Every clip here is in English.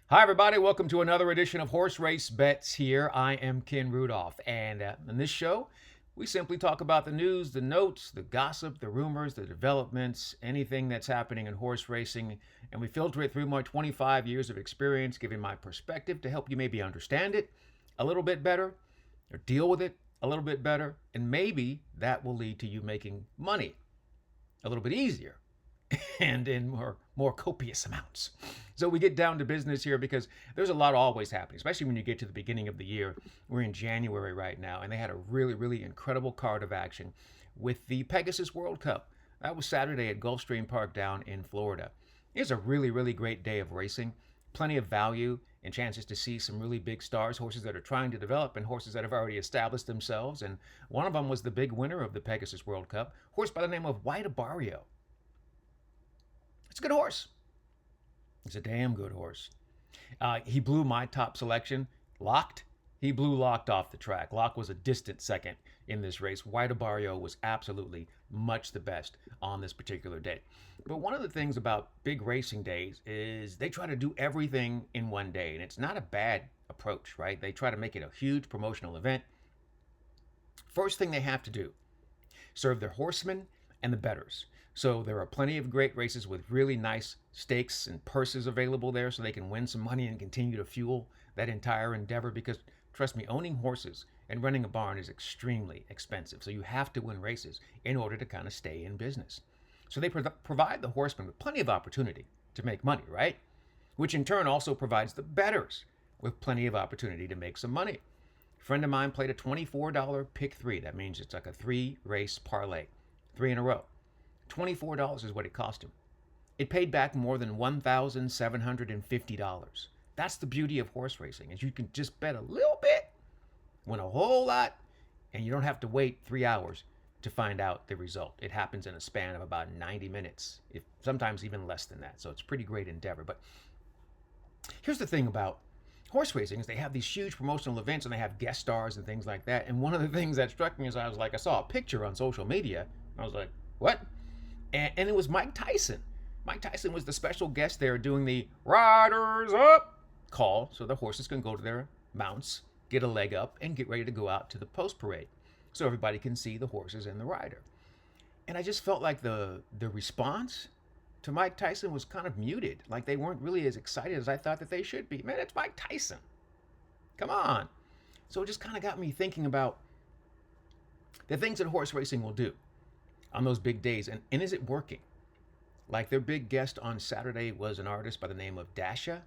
Hi, everybody. Welcome to another edition of Horse Race Bets here. I am Ken Rudolph. And in this show, we simply talk about the news, the notes, the gossip, the rumors, the developments, anything that's happening in horse racing. And we filter it through my 25 years of experience, giving my perspective to help you maybe understand it a little bit better or deal with it a little bit better. And maybe that will lead to you making money a little bit easier and in more copious amounts. So we get down to business here because there's a lot always happening, especially when you get to the beginning of the year. We're in January right now, and they had a really incredible card of action with the Pegasus World Cup. That was Saturday at Gulfstream Park down in Florida. It was a really great day of racing. Plenty of value and chances to see some really big stars, horses that are trying to develop and horses that have already established themselves. And one of them was the big winner of the Pegasus World Cup, horse by the name of White Barrio. It's a good horse. It's a damn good horse. He blew my top selection. Locked. He blew Locked off the track. Lock was a distant second in this race. White Barrio was absolutely much the best on this particular day. But one of the things about big racing days is they try to do everything in one day. And it's not a bad approach, right? They try to make it a huge promotional event. First thing they have to do, serve their horsemen and the bettors. So there are plenty of great races with really nice stakes and purses available there so they can win some money and continue to fuel that entire endeavor because, trust me, owning horses and running a barn is extremely expensive. So you have to win races in order to kind of stay in business. So they provide the horsemen with plenty of opportunity to make money, right? Which in turn also provides the bettors with plenty of opportunity to make some money. A friend of mine played a $24 pick three. That means it's like a 3-race parlay, 3 in a row. $24 is what it cost him. It paid back more than $1,750. That's the beauty of horse racing, is you can just bet a little bit, win a whole lot, and you don't have to wait 3 hours to find out the result. It happens in a span of about 90 minutes, if sometimes even less than that. So it's a pretty great endeavor. But here's the thing about horse racing is they have these huge promotional events and they have guest stars and things like that. And one of the things that struck me is I saw a picture on social media. I was like, what? And it was Mike Tyson. Mike Tyson was the special guest there doing the riders up call so the horses can go to their mounts, get a leg up, and get ready to go out to the post parade so everybody can see the horses and the rider. And I just felt like the response to Mike Tyson was kind of muted. Like they weren't really as excited as I thought that they should be. Man, it's Mike Tyson. Come on. So it just kind of got me thinking about the things that horse racing will do on those big days. And is it working? Like their big guest on Saturday was an artist by the name of Dasha.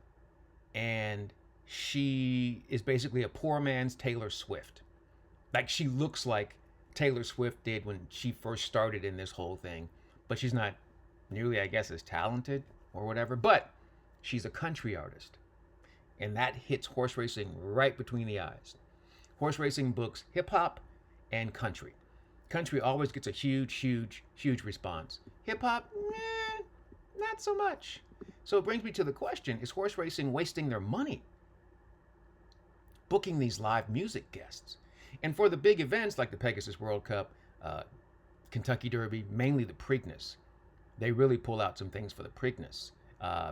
And she is basically a poor man's Taylor Swift. Like she looks like Taylor Swift did when she first started in this whole thing. But she's not nearly, I guess, as talented or whatever. But she's a country artist. And that hits horse racing right between the eyes. Horse racing books hip hop and country. Country always gets a huge response. Hip hop, not so much. So it brings me to the question, is horse racing wasting their money booking these live music guests? And for the big events like the Pegasus World Cup, Kentucky Derby, mainly the Preakness, they really pull out some things for the Preakness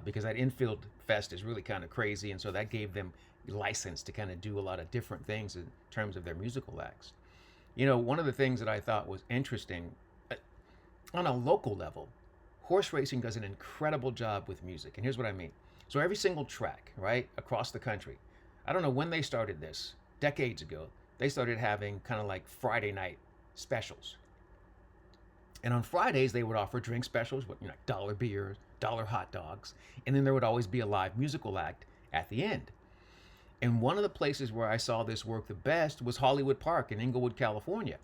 because that infield fest is really kind of crazy. And so that gave them license to kind of do a lot of different things in terms of their musical acts. You know, one of the things that I thought was interesting on a local level, horse racing does an incredible job with music. And here's what I mean. So every single track, right, across the country, I don't know when they started this, decades ago, they started having kind of like Friday night specials. And on Fridays, they would offer drink specials with, dollar beers, dollar hot dogs. And then there would always be a live musical act at the end. And one of the places where I saw this work the best was Hollywood Park in Inglewood, California.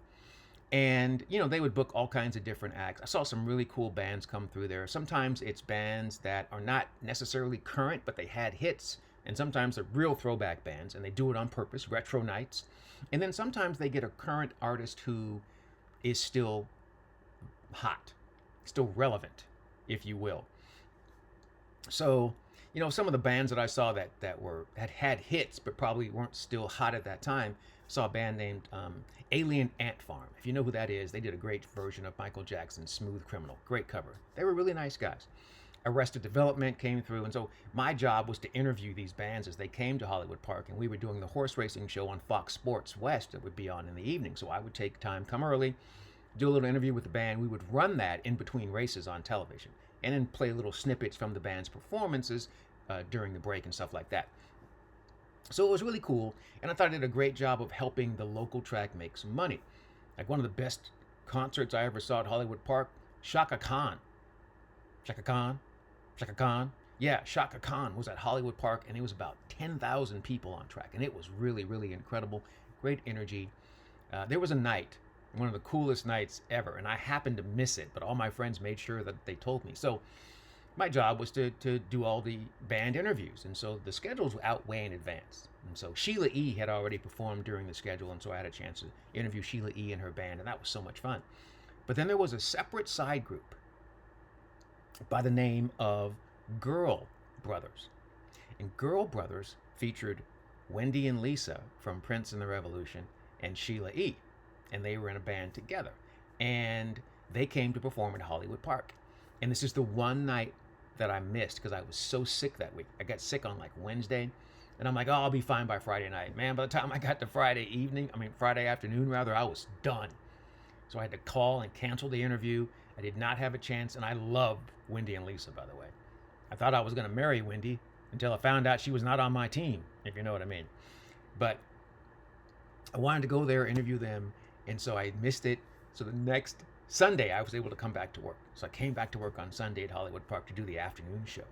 And, they would book all kinds of different acts. I saw some really cool bands come through there. Sometimes it's bands that are not necessarily current, but they had hits. And sometimes they're real throwback bands, and they do it on purpose, retro nights. And then sometimes they get a current artist who is still hot, still relevant, if you will. So, some of the bands that I saw that had hits but probably weren't still hot at that time. I saw a band named Alien Ant Farm. If you know who that is, they did a great version of Michael Jackson's Smooth Criminal. Great cover. They were really nice guys. Arrested Development came through. And so my job was to interview these bands as they came to Hollywood Park. And we were doing the horse racing show on Fox Sports West that would be on in the evening. So I would take time, come early, do a little interview with the band. We would run that in between races on television and then play little snippets from the band's performances during the break and stuff like that. So it was really cool. And I thought I did a great job of helping the local track make some money. Like one of the best concerts I ever saw at Hollywood Park, Shaka Khan. Shaka Khan. Shaka Khan. Yeah, Shaka Khan was at Hollywood Park, and it was about 10,000 people on track, and it was really, really incredible. Great energy. There was a night, one of the coolest nights ever, and I happened to miss it, but all my friends made sure that they told me. So my job was to do all the band interviews, and so the schedules were out way in advance. And so Sheila E. had already performed during the schedule, and so I had a chance to interview Sheila E. and her band, and that was so much fun. But then there was a separate side group by the name of Girl Brothers. And Girl Brothers featured Wendy and Lisa from Prince and the Revolution and Sheila E. And they were in a band together. And they came to perform at Hollywood Park. And this is the one night that I missed because I was so sick that week. I got sick on like Wednesday. And I'm like, oh, I'll be fine by Friday night. Man, by the time I got to Friday afternoon rather, I was done. So I had to call and cancel the interview. I did not have a chance, and I loved Wendy and Lisa, by the way. I thought I was going to marry Wendy until I found out she was not on my team, if you know what I mean. But I wanted to go there, interview them, and so I missed it. So the next Sunday, I was able to come back to work. So I came back to work on Sunday at Hollywood Park to do the afternoon show.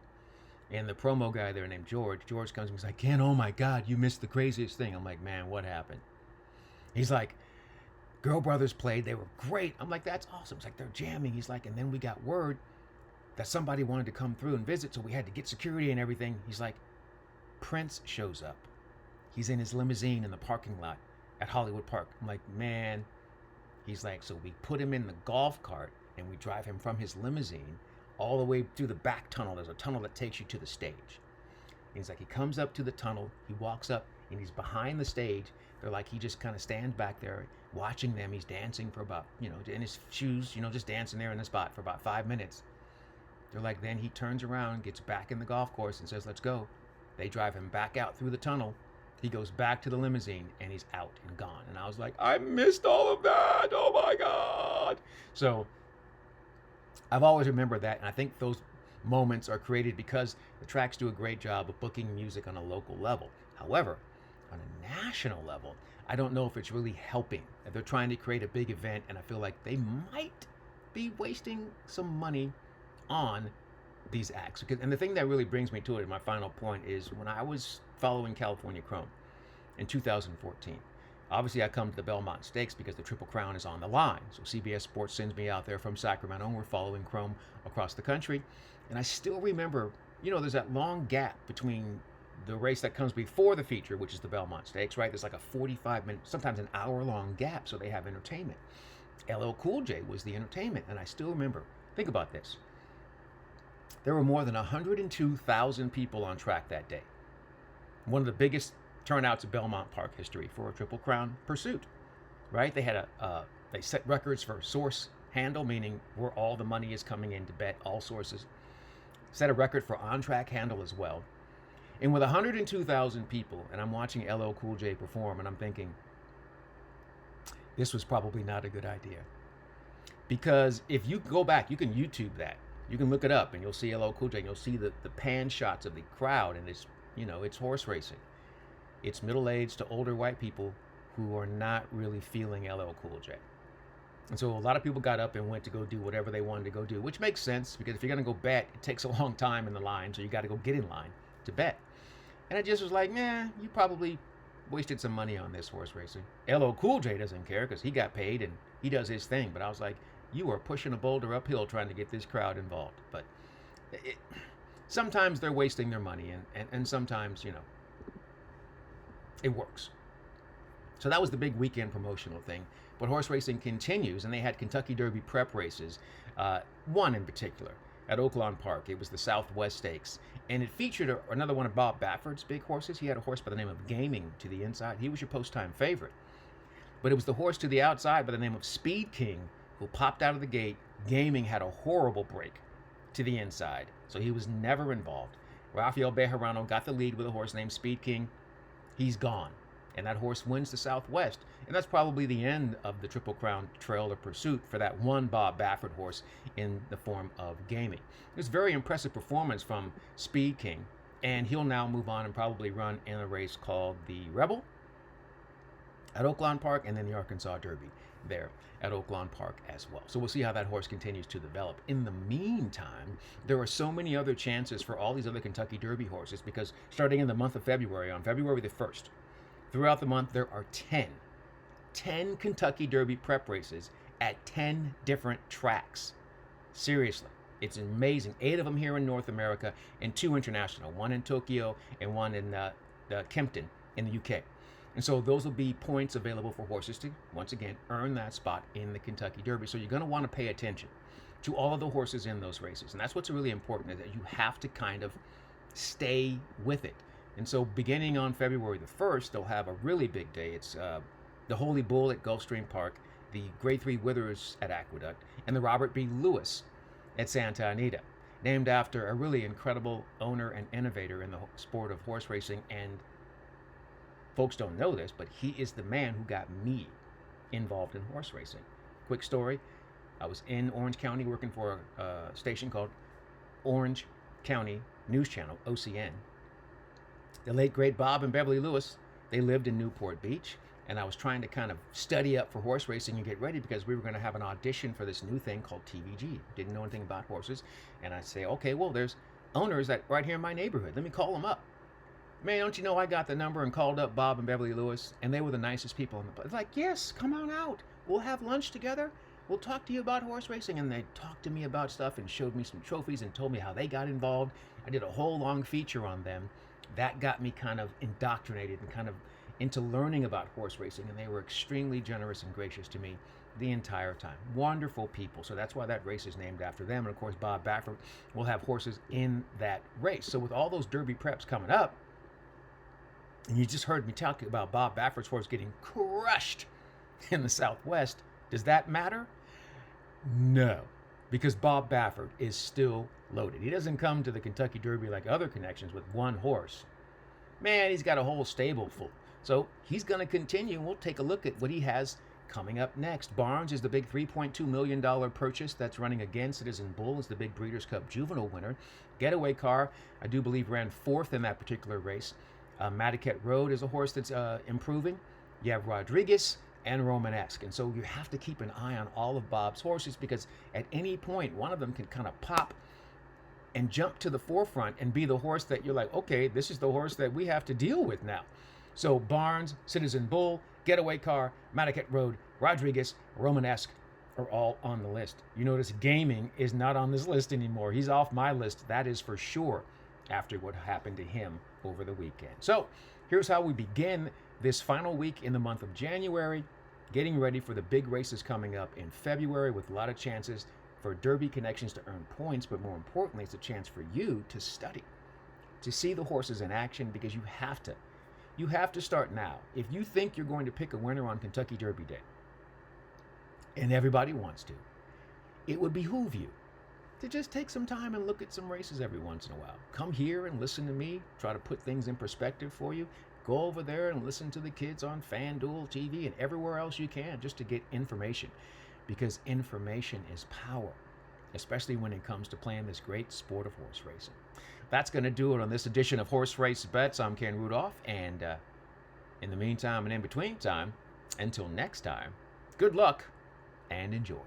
And the promo guy there named George comes to me and he's like, Ken, oh my God, you missed the craziest thing. I'm like, man, what happened? He's like, Girl Brothers played. They were great. I'm like, that's awesome. It's like they're jamming. He's like, and then we got word that somebody wanted to come through and visit, so we had to get security and everything. He's like, Prince shows up. He's in his limousine in the parking lot at Hollywood Park. I'm like, man. He's like, so we put him in the golf cart and we drive him from his limousine all the way through the back tunnel. There's a tunnel that takes you to the stage. He's like, he comes up to the tunnel, he walks up, and he's behind the stage. They're like, he just kind of stands back there watching them. He's dancing for about, in his shoes, just dancing there in the spot for about 5 minutes. They're like, then he turns around, gets back in the golf course and says, let's go. They drive him back out through the tunnel. He goes back to the limousine and he's out and gone. And I was like, I missed all of that. Oh my God. So I've always remembered that. And I think those moments are created because the tracks do a great job of booking music on a local level. However, on a national level, I don't know if it's really helping. They're trying to create a big event, and I feel like they might be wasting some money on these acts. And the thing that really brings me to it, my final point, is when I was following California Chrome in 2014, obviously I come to the Belmont Stakes because the Triple Crown is on the line. So CBS Sports sends me out there from Sacramento, and we're following Chrome across the country. And I still remember, there's that long gap between the race that comes before the feature, which is the Belmont Stakes, right? There's like a 45-minute, sometimes an hour-long gap, so they have entertainment. LL Cool J was the entertainment, and I still remember, think about this. There were more than 102,000 people on track that day. One of the biggest turnouts of Belmont Park history for a Triple Crown pursuit, right? They had they set records for source handle, meaning where all the money is coming in to bet, all sources. Set a record for on-track handle as well. And with 102,000 people, and I'm watching LL Cool J perform, and I'm thinking, this was probably not a good idea. Because if you go back, you can YouTube that. You can look it up, and you'll see LL Cool J, and you'll see the pan shots of the crowd, and it's horse racing. It's middle-aged to older white people who are not really feeling LL Cool J. And so a lot of people got up and went to go do whatever they wanted to go do, which makes sense, because if you're going to go bet, it takes a long time in the line, so you got to go get in line to bet. And I just was like, man, you probably wasted some money on this horse racing. LL Cool J doesn't care because he got paid and he does his thing. But I was like, you are pushing a boulder uphill trying to get this crowd involved. But sometimes they're wasting their money, and sometimes, it works. So that was the big weekend promotional thing. But horse racing continues, and they had Kentucky Derby prep races, one in particular at Oaklawn Park. It was the Southwest Stakes, and it featured another one of Bob Baffert's big horses. He had a horse by the name of Gaming to the Inside. He was your post-time favorite. But it was the horse to the outside by the name of Speed King who popped out of the gate. Gaming had a horrible break to the inside. So he was never involved. Rafael Bejarano got the lead with a horse named Speed King. He's gone. And that horse wins the Southwest. And that's probably the end of the Triple Crown Trail of Pursuit for that one Bob Baffert horse in the form of Gamey. It was a very impressive performance from Speed King. And he'll now move on and probably run in a race called the Rebel at Oaklawn Park, and then the Arkansas Derby there at Oaklawn Park as well. So we'll see how that horse continues to develop. In the meantime, there are so many other chances for all these other Kentucky Derby horses, because starting in the month of February, on February the 1st, throughout the month, there are 10 Kentucky Derby prep races at 10 different tracks. Seriously, it's amazing. 8 of them here in North America and 2 international, one in Tokyo and one in Kempton in the UK. And so those will be points available for horses to, once again, earn that spot in the Kentucky Derby. So you're going to want to pay attention to all of the horses in those races. And that's what's really important, is that you have to kind of stay with it. And so beginning on February the 1st, they'll have a really big day. It's the Holy Bull at Gulfstream Park, the Grade 3 Withers at Aqueduct, and the Robert B. Lewis at Santa Anita, named after a really incredible owner and innovator in the sport of horse racing. And folks don't know this, but he is the man who got me involved in horse racing. Quick story, I was in Orange County working for a station called Orange County News Channel, OCN. The late, great Bob and Beverly Lewis, they lived in Newport Beach, and I was trying to kind of study up for horse racing and get ready, because we were going to have an audition for this new thing called TVG. Didn't know anything about horses, and I say, okay, well, there's owners that right here in my neighborhood. Let me call them up. Man, don't you know I got the number and called up Bob and Beverly Lewis, and they were the nicest people in the place. It's like, yes, come on out. We'll have lunch together. We'll talk to you about horse racing. And they talked to me about stuff and showed me some trophies and told me how they got involved. I did a whole long feature on them. That got me kind of indoctrinated and kind of into learning about horse racing. And they were extremely generous and gracious to me the entire time. Wonderful people. So that's why that race is named after them. And of course, Bob Baffert will have horses in that race. So with all those Derby preps coming up, and you just heard me talk about Bob Baffert's horse getting crushed in the Southwest. Does that matter? No, because Bob Baffert is still loaded. He doesn't come to the Kentucky Derby like other connections with one horse. Man, he's got a whole stable full. So he's going to continue. We'll take a look at what he has coming up next. Barnes is the big $3.2 million purchase that's running again. Citizen Bull is the big Breeders' Cup Juvenile winner. Getaway Car, I do believe, ran 4th in that particular race. Madaket Road is a horse that's improving. You have Rodriguez and Romanesque. And so you have to keep an eye on all of Bob's horses, because at any point, one of them can kind of pop and jump to the forefront and be the horse that you're like, okay, this is the horse that we have to deal with now. So Barnes, Citizen Bull, Getaway Car, Madaket Road, Rodriguez, Romanesque are all on the list. You notice Gaming is not on this list anymore. He's off my list, that is for sure, after what happened to him over the weekend. So here's how we begin this final week in the month of January, getting ready for the big races coming up in February, with a lot of chances for Derby connections to earn points, but more importantly, it's a chance for you to study, to see the horses in action, because you have to. You have to start now. If you think you're going to pick a winner on Kentucky Derby Day, and everybody wants to, it would behoove you to just take some time and look at some races every once in a while. Come here and listen to me, try to put things in perspective for you. Go over there and listen to the kids on FanDuel TV and everywhere else you can, just to get information, because information is power, especially when it comes to playing this great sport of horse racing. That's going to do it on this edition of Horse Race Bets. I'm Ken Rudulph, and in the meantime and in between time, until next time, good luck and enjoy.